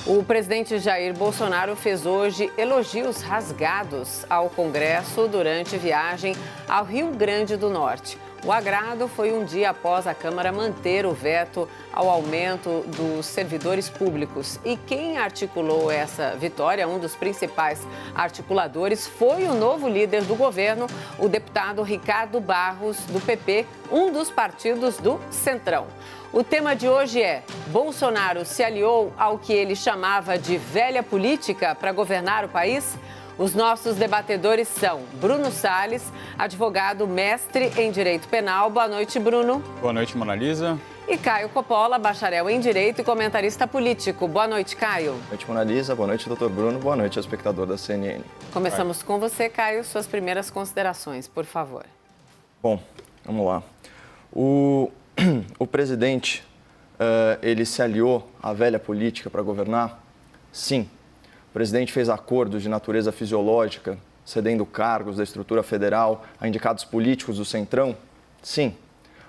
O presidente Jair Bolsonaro fez hoje elogios rasgados ao Congresso durante viagem ao Rio Grande do Norte. O agrado foi um dia após a Câmara manter o veto ao aumento dos servidores públicos. E quem articulou essa vitória, um dos principais articuladores, foi o novo líder do governo, o deputado Ricardo Barros, do PP, um dos partidos do Centrão. O tema de hoje é: Bolsonaro se aliou ao que ele chamava de velha política para governar o país? Os nossos debatedores são Bruno Salles, advogado mestre em Direito Penal. Boa noite, Bruno. Boa noite, Mona Lisa. E Caio Coppola, bacharel em Direito e comentarista político. Boa noite, Caio. Boa noite, Mona Lisa. Boa noite, doutor Bruno. Boa noite ao espectador da CNN. Começamos com você, Caio. Suas primeiras considerações, por favor. Bom, vamos lá. O presidente, ele se aliou à velha política para governar? Sim. O presidente fez acordos de natureza fisiológica, cedendo cargos da estrutura federal a indicados políticos do Centrão? Sim.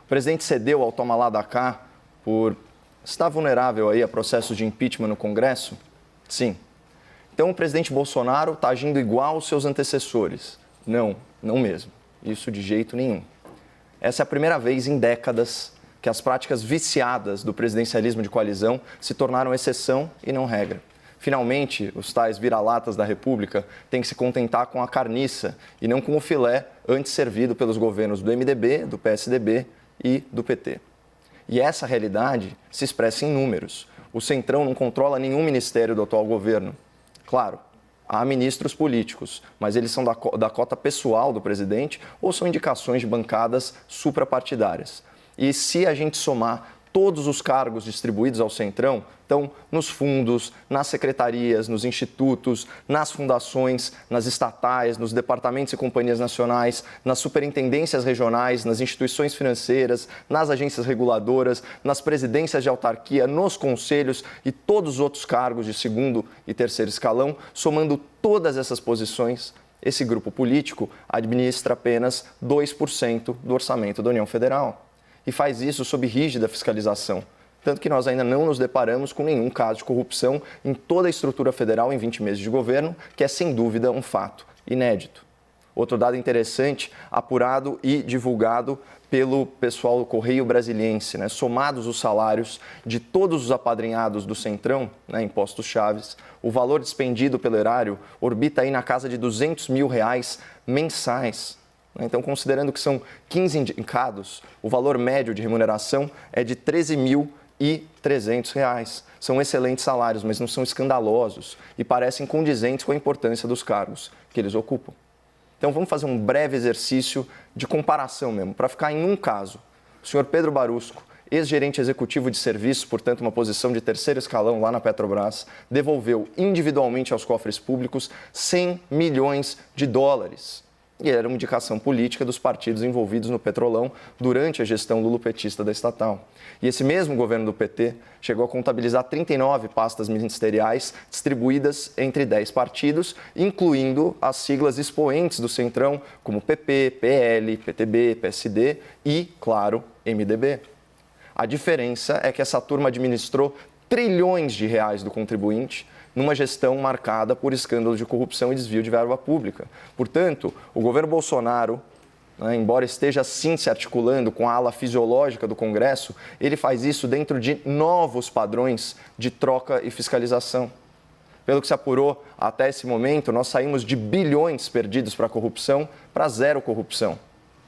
O presidente cedeu ao toma lá da cá por estar vulnerável aí a processos de impeachment no Congresso? Sim. Então o presidente Bolsonaro está agindo igual aos seus antecessores? Não, não mesmo. Isso de jeito nenhum. Essa é a primeira vez em décadas que as práticas viciadas do presidencialismo de coalizão se tornaram exceção e não regra. Finalmente, os tais vira-latas da República têm que se contentar com a carniça e não com o filé antes servido pelos governos do MDB, do PSDB e do PT. E essa realidade se expressa em números. O Centrão não controla nenhum ministério do atual governo. Claro, há ministros políticos, mas eles são da cota pessoal do presidente ou são indicações de bancadas suprapartidárias. E se a gente somar todos os cargos distribuídos ao Centrão, então nos fundos, nas secretarias, nos institutos, nas fundações, nas estatais, nos departamentos e companhias nacionais, nas superintendências regionais, nas instituições financeiras, nas agências reguladoras, nas presidências de autarquia, nos conselhos e todos os outros cargos de segundo e terceiro escalão, somando todas essas posições, esse grupo político administra apenas 2% do orçamento da União Federal. E faz isso sob rígida fiscalização. Tanto que nós ainda não nos deparamos com nenhum caso de corrupção em toda a estrutura federal em 20 meses de governo, que é sem dúvida um fato inédito. Outro dado interessante, apurado e divulgado pelo pessoal do Correio Brasiliense, somados os salários de todos os apadrinhados do Centrão, impostos chaves, o valor despendido pelo erário orbita aí na casa de R$200 mil mensais. Então, considerando que são 15 indicados, o valor médio de remuneração é de R$ 13.300. São excelentes salários, mas não são escandalosos e parecem condizentes com a importância dos cargos que eles ocupam. Então, vamos fazer um breve exercício de comparação mesmo, para ficar em um caso. O senhor Pedro Barusco, ex-gerente executivo de serviços, portanto, uma posição de terceiro escalão lá na Petrobras, devolveu individualmente aos cofres públicos US$100 milhões. E era uma indicação política dos partidos envolvidos no Petrolão durante a gestão lulopetista da estatal. E esse mesmo governo do PT chegou a contabilizar 39 pastas ministeriais distribuídas entre 10 partidos, incluindo as siglas expoentes do Centrão, como PP, PL, PTB, PSD e, claro, MDB. A diferença é que essa turma administrou trilhões de reais do contribuinte numa gestão marcada por escândalos de corrupção e desvio de verba pública. Portanto, o governo Bolsonaro, embora esteja sim se articulando com a ala fisiológica do Congresso, ele faz isso dentro de novos padrões de troca e fiscalização. Pelo que se apurou até esse momento, nós saímos de bilhões perdidos para a corrupção para zero corrupção.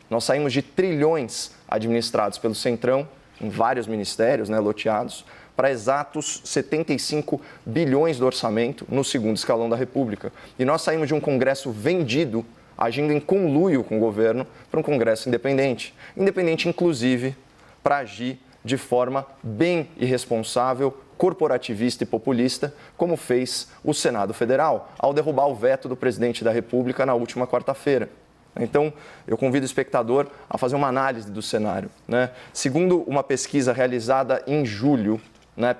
Nós saímos de trilhões administrados pelo Centrão, em vários ministérios, loteados, para exatos 75 bilhões do orçamento no segundo escalão da República. E nós saímos de um Congresso vendido, agindo em conluio com o governo, para um Congresso independente. Independente, inclusive, para agir de forma bem irresponsável, corporativista e populista, como fez o Senado Federal, ao derrubar o veto do presidente da República na última quarta-feira. Então, eu convido o espectador a fazer uma análise do cenário. Segundo uma pesquisa realizada em julho,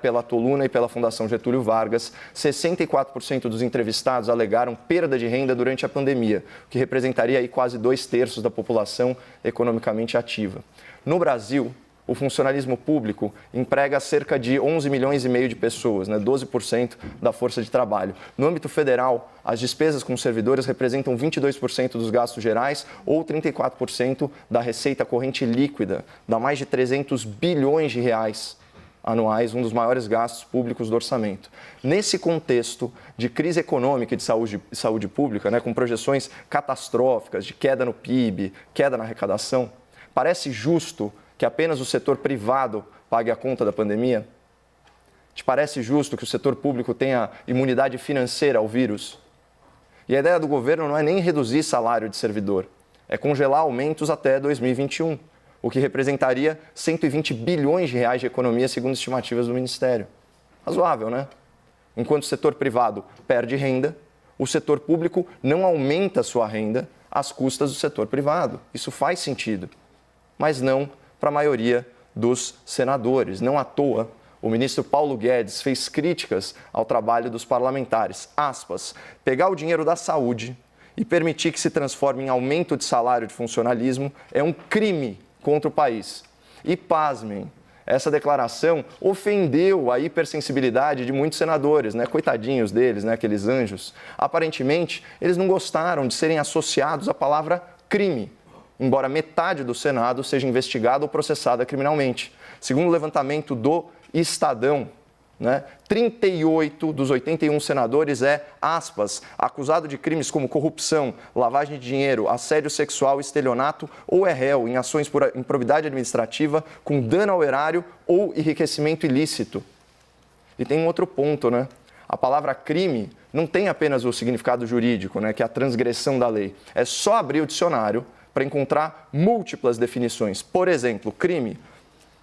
pela Toluna e pela Fundação Getúlio Vargas, 64% dos entrevistados alegaram perda de renda durante a pandemia, o que representaria aí quase 2/3 da população economicamente ativa. No Brasil, o funcionalismo público emprega cerca de 11 milhões e meio de pessoas, né? 12% da força de trabalho. No âmbito federal, as despesas com servidores representam 22% dos gastos gerais ou 34% da receita corrente líquida, dá mais de 300 bilhões de reais anuais, um dos maiores gastos públicos do orçamento. Nesse contexto de crise econômica e de saúde pública, né, com projeções catastróficas de queda no PIB, queda na arrecadação, parece justo que apenas o setor privado pague a conta da pandemia? Te parece justo que o setor público tenha imunidade financeira ao vírus? E a ideia do governo não é nem reduzir salário de servidor, é congelar aumentos até 2021. O que representaria 120 bilhões de reais de economia, segundo estimativas do Ministério. Razoável, né? Enquanto o setor privado perde renda, o setor público não aumenta sua renda às custas do setor privado. Isso faz sentido, mas não para a maioria dos senadores. Não à toa, o ministro Paulo Guedes fez críticas ao trabalho dos parlamentares. Aspas, pegar o dinheiro da saúde e permitir que se transforme em aumento de salário de funcionalismo é um crime contra o país. E pasmem, essa declaração ofendeu a hipersensibilidade de muitos senadores, né? Coitadinhos deles, né? Aqueles anjos. Aparentemente, eles não gostaram de serem associados à palavra crime, embora metade do Senado seja investigada ou processada criminalmente. Segundo o levantamento do Estadão, né, 38 dos 81 senadores aspas, acusado de crimes como corrupção, lavagem de dinheiro, assédio sexual, estelionato ou é réu em ações por improbidade administrativa com dano ao erário ou enriquecimento ilícito. E tem um outro ponto, né? A palavra crime não tem apenas o significado jurídico, né, que é a transgressão da lei. É só abrir o dicionário para encontrar múltiplas definições. Por exemplo, crime,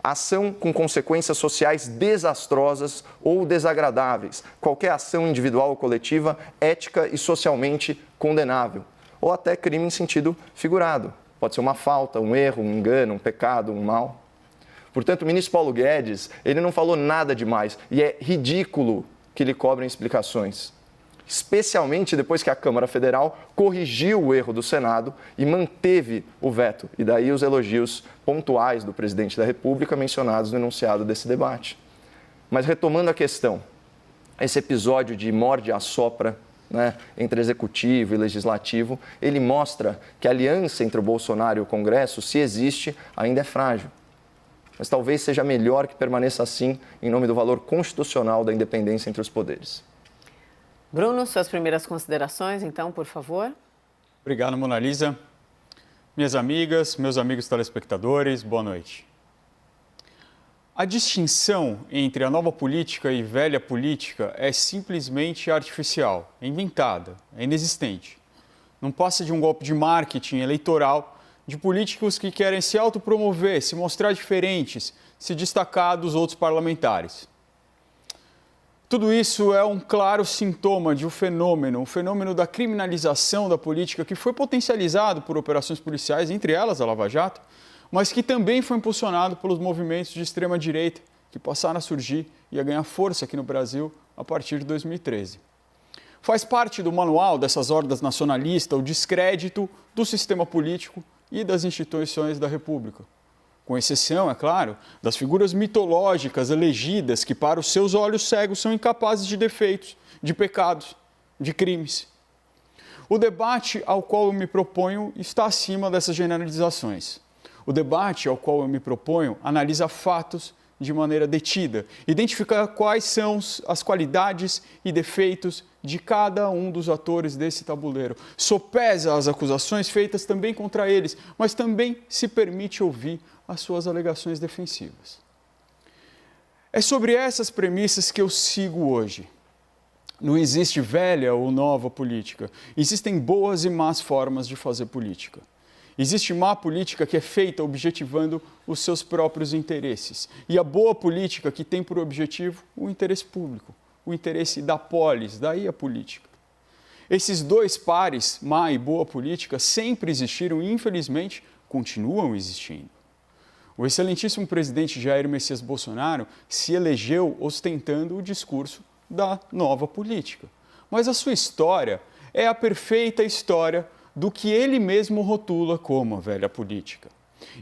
ação com consequências sociais desastrosas ou desagradáveis, qualquer ação individual ou coletiva, ética e socialmente condenável, ou até crime em sentido figurado. Pode ser uma falta, um erro, um engano, um pecado, um mal. Portanto, o ministro Paulo Guedes, ele não falou nada demais e é ridículo que lhe cobrem explicações, especialmente depois que a Câmara Federal corrigiu o erro do Senado e manteve o veto. E daí os elogios pontuais do presidente da República mencionados no enunciado desse debate. Mas retomando a questão, esse episódio de morde-a-sopra, né, entre executivo e legislativo, ele mostra que a aliança entre o Bolsonaro e o Congresso, se existe, ainda é frágil. Mas talvez seja melhor que permaneça assim em nome do valor constitucional da independência entre os poderes. Bruno, suas primeiras considerações, então, por favor. Obrigado, Mona Lisa. Minhas amigas, meus amigos telespectadores, boa noite. A distinção entre a nova política e velha política é simplesmente artificial, é inventada, é inexistente. Não passa de um golpe de marketing eleitoral de políticos que querem se autopromover, se mostrar diferentes, se destacar dos outros parlamentares. Tudo isso é um claro sintoma de um fenômeno, o fenômeno da criminalização da política que foi potencializado por operações policiais, entre elas a Lava Jato, mas que também foi impulsionado pelos movimentos de extrema-direita que passaram a surgir e a ganhar força aqui no Brasil a partir de 2013. Faz parte do manual dessas hordas nacionalistas o descrédito do sistema político e das instituições da República. Com exceção, é claro, das figuras mitológicas elegidas que, para os seus olhos cegos, são incapazes de defeitos, de pecados, de crimes. O debate ao qual eu me proponho está acima dessas generalizações. O debate ao qual eu me proponho analisa fatos de maneira detida, identifica quais são as qualidades e defeitos de cada um dos atores desse tabuleiro, sopesa as acusações feitas também contra eles, mas também se permite ouvir as suas alegações defensivas. É sobre essas premissas que eu sigo hoje. Não existe velha ou nova política. Existem boas e más formas de fazer política. Existe má política que é feita objetivando os seus próprios interesses. E a boa política que tem por objetivo o interesse público, o interesse da polis, daí a política. Esses dois pares, má e boa política, sempre existiram e, infelizmente, continuam existindo. O excelentíssimo presidente Jair Messias Bolsonaro se elegeu ostentando o discurso da nova política. Mas a sua história é a perfeita história do que ele mesmo rotula como a velha política.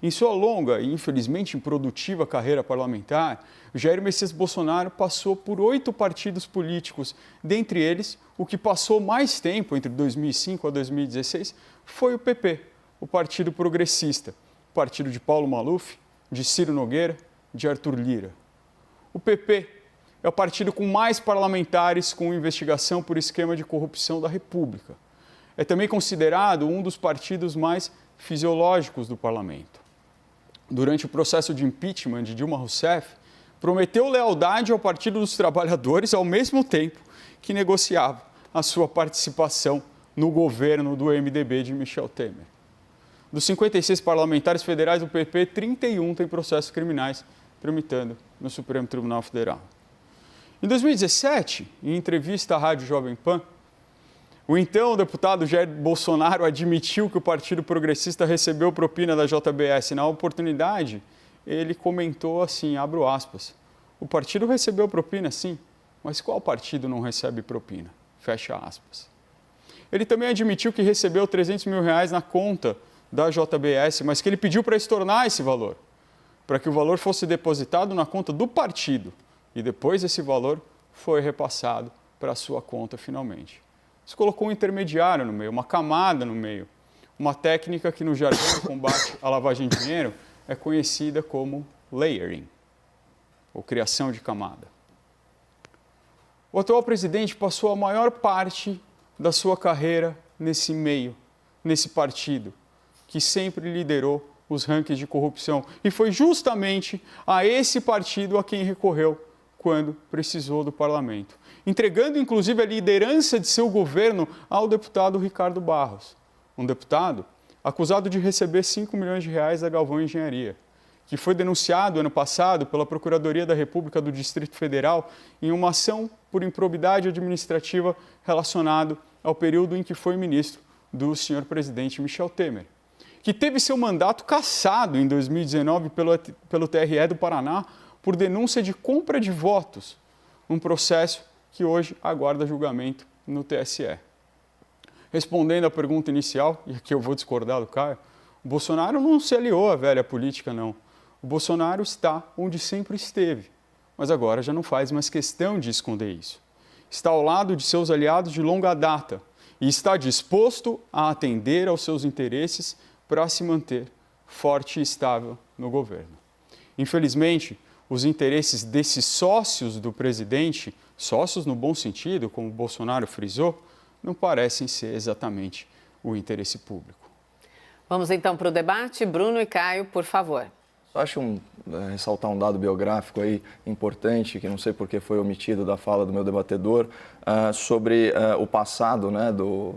Em sua longa e, infelizmente, improdutiva carreira parlamentar, Jair Messias Bolsonaro passou por 8 partidos políticos. Dentre eles, o que passou mais tempo, entre 2005 a 2016, foi o PP, o Partido Progressista, o partido de Paulo Maluf, de Ciro Nogueira, de Arthur Lira. O PP é o partido com mais parlamentares com investigação por esquema de corrupção da República. É também considerado um dos partidos mais fisiológicos do parlamento. Durante o processo de impeachment de Dilma Rousseff, prometeu lealdade ao Partido dos Trabalhadores ao mesmo tempo que negociava a sua participação no governo do MDB de Michel Temer. Dos 56 parlamentares federais do PP, 31 têm processos criminais tramitando no Supremo Tribunal Federal. Em 2017, em entrevista à Rádio Jovem Pan, o então deputado Jair Bolsonaro admitiu que o Partido Progressista recebeu propina da JBS. Na oportunidade, ele comentou assim, abro aspas, o partido recebeu propina, sim, mas qual partido não recebe propina? Fecha aspas. Ele também admitiu que recebeu R$300 mil na conta da JBS, mas que ele pediu para estornar esse valor, para que o valor fosse depositado na conta do partido e depois esse valor foi repassado para a sua conta finalmente. Isso colocou um intermediário no meio, uma camada no meio, uma técnica que no jargão do combate à lavagem de dinheiro é conhecida como layering, ou criação de camada. O atual presidente passou a maior parte da sua carreira nesse meio, nesse partido, que sempre liderou os rankings de corrupção. E foi justamente a esse partido a quem recorreu quando precisou do parlamento, entregando inclusive a liderança de seu governo ao deputado Ricardo Barros, um deputado acusado de receber R$5 milhões da Galvão Engenharia, que foi denunciado ano passado pela Procuradoria da República do Distrito Federal em uma ação por improbidade administrativa relacionado ao período em que foi ministro do senhor presidente Michel Temer, que teve seu mandato cassado em 2019 pelo TRE do Paraná por denúncia de compra de votos, um processo que hoje aguarda julgamento no TSE. Respondendo à pergunta inicial, e aqui eu vou discordar do Caio, o Bolsonaro não se aliou à velha política, não. O Bolsonaro está onde sempre esteve, mas agora já não faz mais questão de esconder isso. Está ao lado de seus aliados de longa data e está disposto a atender aos seus interesses para se manter forte e estável no governo. Infelizmente, os interesses desses sócios do presidente, sócios no bom sentido, como o Bolsonaro frisou, não parecem ser exatamente o interesse público. Vamos então para o debate. Bruno e Caio, por favor. Só acho ressaltar um dado biográfico aí importante, que não sei por que foi omitido da fala do meu debatedor, sobre o passado, né, do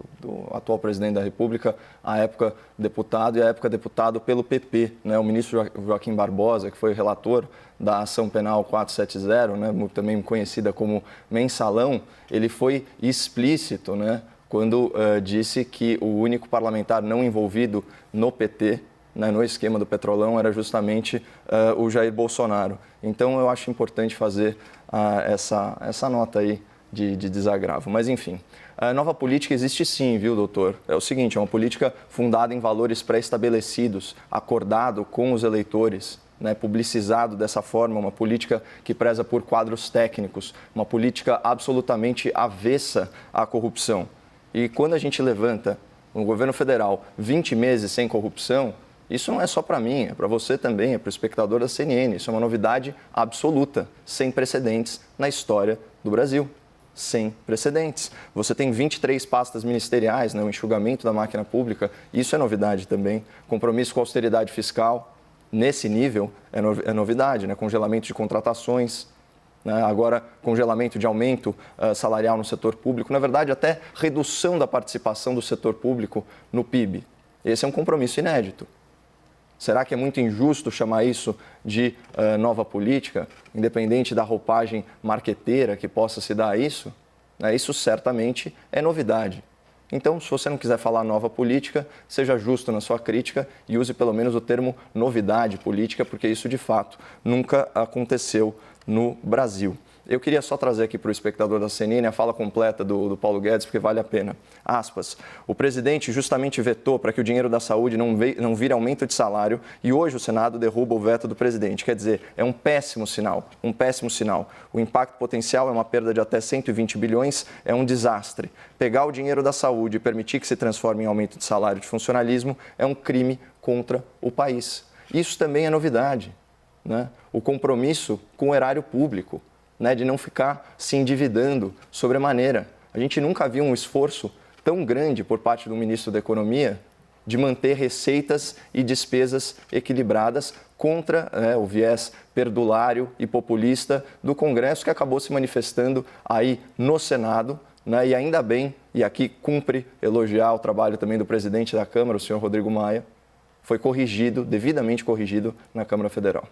atual presidente da República, à época deputado e à época deputado pelo PP. Né, o ministro Joaquim Barbosa, que foi relator da ação penal 470, né, também conhecida como mensalão, ele foi explícito, né, quando disse que o único parlamentar não envolvido no PT, né, no esquema do Petrolão, era justamente o Jair Bolsonaro. Então, eu acho importante fazer essa nota aí de desagravo. Mas, enfim, a nova política existe sim, viu, doutor? É o seguinte, é uma política fundada em valores pré-estabelecidos, acordado com os eleitores, né, publicizado dessa forma, uma política que preza por quadros técnicos, uma política absolutamente avessa à corrupção. E quando a gente levanta um governo federal 20 meses sem corrupção, isso não é só para mim, é para você também, é para o espectador da CNN. Isso é uma novidade absoluta, sem precedentes na história do Brasil. Sem precedentes. Você tem 23 pastas ministeriais, né, o enxugamento da máquina pública, isso é novidade também. Compromisso com a austeridade fiscal, nesse nível, é novidade, né? Congelamento de contratações, né? Agora congelamento de aumento salarial no setor público, na verdade até redução da participação do setor público no PIB. Esse é um compromisso inédito. Será que é muito injusto chamar isso de nova política, independente da roupagem marqueteira que possa se dar a isso? Isso certamente é novidade. Então, se você não quiser falar nova política, seja justo na sua crítica e use pelo menos o termo novidade política, porque isso de fato nunca aconteceu no Brasil. Eu queria só trazer aqui para o espectador da CNN a fala completa do Paulo Guedes, porque vale a pena. Aspas, o presidente justamente vetou para que o dinheiro da saúde não vire aumento de salário e hoje o Senado derruba o veto do presidente. Quer dizer, é um péssimo sinal, um péssimo sinal. O impacto potencial é uma perda de até 120 bilhões, é um desastre. Pegar o dinheiro da saúde e permitir que se transforme em aumento de salário de funcionalismo é um crime contra o país. Isso também é novidade, né? O compromisso com o erário público, né, de não ficar se endividando sobremaneira. A gente nunca viu um esforço tão grande por parte do ministro da Economia de manter receitas e despesas equilibradas contra o viés perdulário e populista do Congresso, que acabou se manifestando aí no Senado, né, e ainda bem, e aqui cumpre elogiar o trabalho também do presidente da Câmara, o senhor Rodrigo Maia, foi corrigido, devidamente corrigido na Câmara Federal.